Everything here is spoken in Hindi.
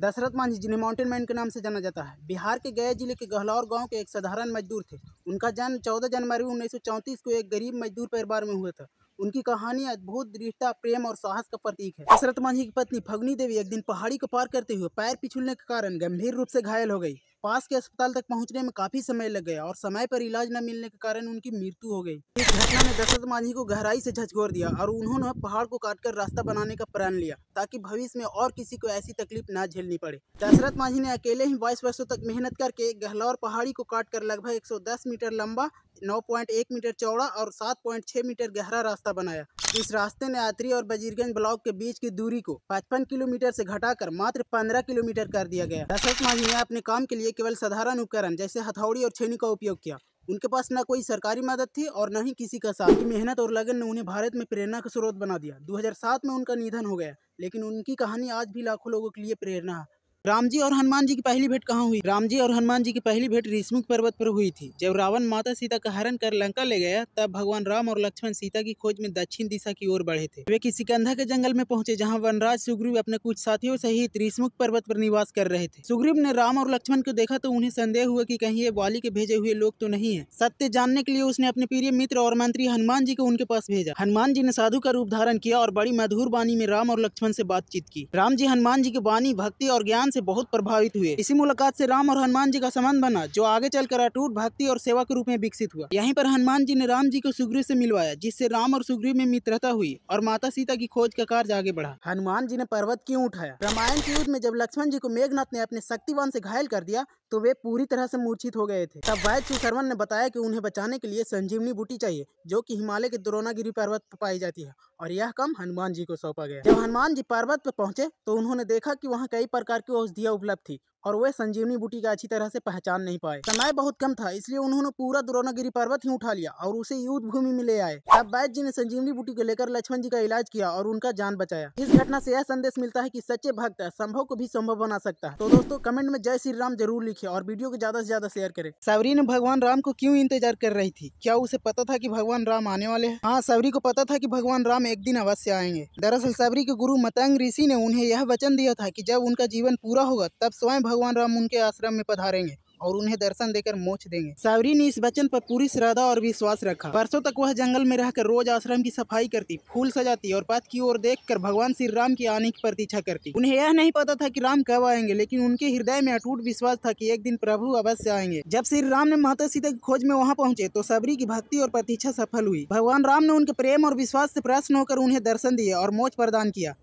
दशरथ मांझी, जिन्हें माउंटेन मैन के नाम से जाना जाता है, बिहार के गया जिले के गहलौर गांव के एक साधारण मजदूर थे। उनका जन्म 14 जनवरी 1934 को एक गरीब मजदूर परिवार में हुआ था। उनकी कहानी अद्भुत दृढ़ता, प्रेम और साहस का प्रतीक है। दशरथ मांझी की पत्नी फगनी देवी एक दिन पहाड़ी को पार करते हुए पैर पिछुलने के कारण गंभीर रूप से घायल हो गई। पास के अस्पताल तक पहुंचने में काफी समय लग गया और समय पर इलाज न मिलने के कारण उनकी मृत्यु हो गई। इस घटना ने दशरथ मांझी को गहराई से झकझोर दिया और उन्होंने पहाड़ को काटकर रास्ता बनाने का प्रण लिया ताकि भविष्य में और किसी को ऐसी तकलीफ न झेलनी पड़े। दशरथ मांझी ने अकेले ही 22 वर्षों तक मेहनत करके गहलौर पहाड़ी को काटकर लगभग 110 मीटर लंबा, 9.1 मीटर चौड़ा और 7.6 मीटर गहरा रास्ता बनाया। इस रास्ते ने आतरी और बजीरगंज ब्लॉक के बीच की दूरी को 55 किलोमीटर से घटाकर मात्र 15 किलोमीटर कर दिया गया। दशरथ मांझी ने अपने काम के लिए केवल साधारण उपकरण जैसे हथौड़ी और छेनी का उपयोग किया। उनके पास न कोई सरकारी मदद थी और न ही किसी का साथ। उनकी मेहनत और लगन ने उन्हें भारत में प्रेरणा का स्रोत बना दिया। 2007 में उनका निधन हो गया, लेकिन उनकी कहानी आज भी लाखों लोगों के लिए प्रेरणा है। राम जी और हनुमान जी की पहली भेंट कहाँ हुई? राम जी और हनुमान जी की पहली भेंट ऋषमुख पर्वत पर हुई थी। जब रावण माता सीता का हरण कर लंका ले गया, तब भगवान राम और लक्ष्मण सीता की खोज में दक्षिण दिशा की ओर बढ़े थे। वे किसी कंधा के जंगल में पहुंचे, जहां वनराज सुग्रीव अपने कुछ साथियों सहित ऋषमुख पर्वत पर निवास कर रहे थे। सुग्रीव ने राम और लक्ष्मण को देखा तो उन्हें संदेह हुआ कि कहीं ये वाली के भेजे हुए लोग तो नहीं है। सत्य जानने के लिए उसने अपने प्रिय मित्र और मंत्री हनुमान जी को उनके पास भेजा। हनुमान जी ने साधु का रूप धारण किया और बड़ी मधुर वाणी में राम और लक्ष्मण से बातचीत की। राम जी हनुमान जी की वाणी, भक्ति और ज्ञान से बहुत प्रभावित हुए। इसी मुलाकात से राम और हनुमान जी का संबंध बना, जो आगे चलकर अटूट भक्ति और सेवा के रूप में विकसित हुआ। यहीं पर हनुमान जी ने राम जी को सुग्रीव से मिलवाया, जिससे राम और सुग्रीव में मित्रता हुई और माता सीता की खोज का कार्य आगे बढ़ा। हनुमान जी ने पर्वत क्यों उठाया? रामायण के युद्ध में जब लक्ष्मण जी को मेघनाथ ने अपने शक्तिवान से घायल कर दिया तो वे पूरी तरह से मूर्छित हो गए थे। तब वैद्य सुश्रवण ने बताया कि उन्हें बचाने के लिए संजीवनी बूटी चाहिए, जो कि हिमालय के द्रोणागिरी पर्वत पर पाई जाती है, और यह काम हनुमान जी को सौंपा गया। जब हनुमान जी पर्वत पर पहुंचे तो उन्होंने देखा कि वहां कई प्रकार की औषधियां उपलब्ध थी और वे संजीवनी बूटी का अच्छी तरह से पहचान नहीं पाए। समय बहुत कम था, इसलिए उन्होंने पूरा द्रोणागिरी पर्वत ही उठा लिया और उसे युद्ध भूमि में ले आए। तब वैद्य जी ने संजीवनी बूटी को लेकर लक्ष्मण जी का इलाज किया और उनका जान बचाया। इस घटना से यह संदेश मिलता है कि सच्चे भक्त संभव को भी संभव बना सकता है। तो दोस्तों, कमेंट में जय श्री राम जरूर लिखिए और वीडियो को ज्यादा से ज्यादा शेयर करें। सबरी ने भगवान राम को क्यों इंतजार कर रही थी? क्या उसे पता था कि भगवान राम आने वाले हैं? हाँ, सबरी को पता था कि भगवान राम एक दिन अवश्य आएंगे। दरअसल सबरी के गुरु मतंग ऋषि ने उन्हें यह वचन दिया था कि जब उनका जीवन पूरा होगा तब स्वयं भगवान राम उनके आश्रम में पधारेंगे और उन्हें दर्शन देकर मोक्ष देंगे। सबरी ने इस वचन पर पूरी श्रद्धा और विश्वास रखा। वर्षों तक वह जंगल में रहकर रोज आश्रम की सफाई करती, फूल सजाती और पथ की ओर देखकर भगवान श्री राम की आने की प्रतीक्षा करती। उन्हें यह नहीं पता था कि राम कब आएंगे, लेकिन उनके हृदय में अटूट विश्वास था कि एक दिन प्रभु अवश्य आएंगे। जब श्री राम ने माता सीता की खोज में वहां पहुंचे तो सबरी की भक्ति और प्रतीक्षा सफल हुई। भगवान राम ने उनके प्रेम और विश्वास से प्रसन्न होकर उन्हें दर्शन दिए और मोक्ष प्रदान किया।